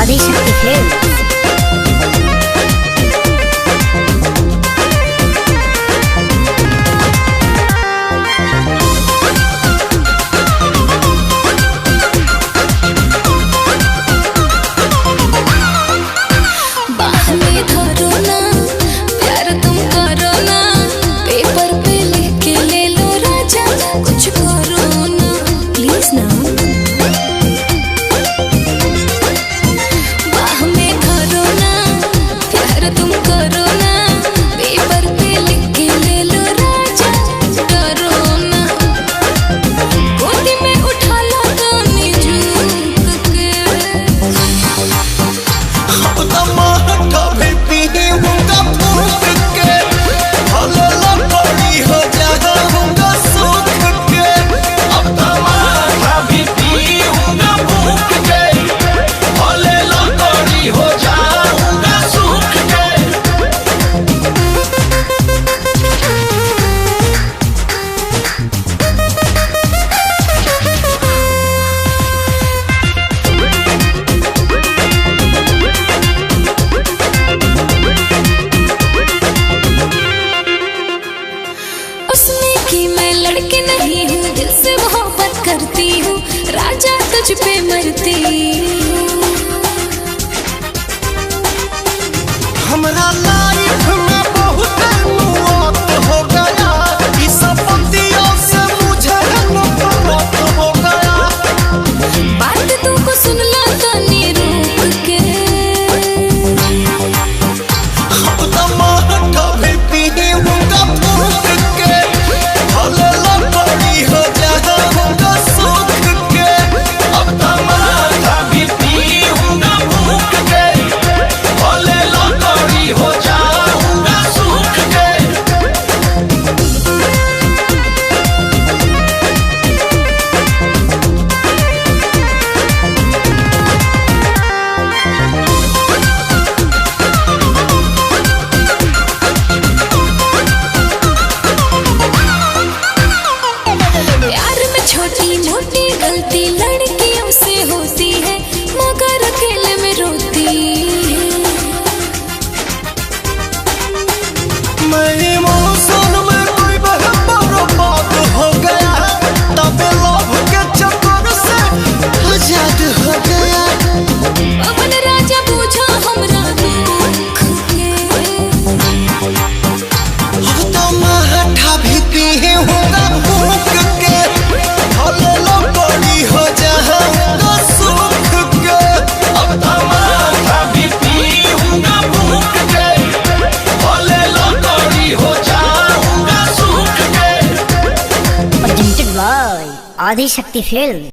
Adishakti film. लड़के नहीं हूँ, दिल से मोहब्बत करती हूँ, राजा तुझ पे मरती हूँ। हमरा लाइफ में बहुत मौत हो गया, इस पतियों से मुझे नफरत हो गया। बात तुमको सुन लो तो निरूप के, अब तो माथा भी पीनी होगा फूक के, भले लकड़ी हो जाऊंगा सूख के। अब तो माथा भी पीनी होगा फूक के, भले लकड़ी हो जाऊंगा सूख के। छोटी मोटी गलती लड़कियों से होती है, मगर अकेले में रोती है। मैं इमोशन में कोई बर्बाद हो गया, तब लोभ के चक्कर से आजाद हो गया। अपन राजा पूछा हमरा दुख के, अब तो माथा भी पीहे होगा भूख के, भले लकड़ी हो जाऊंगा सूख के। अब तो माथा भी पीऊंगा भूख के, भले लकड़ी हो जाऊंगा सूख के। Presented by Adishakti film.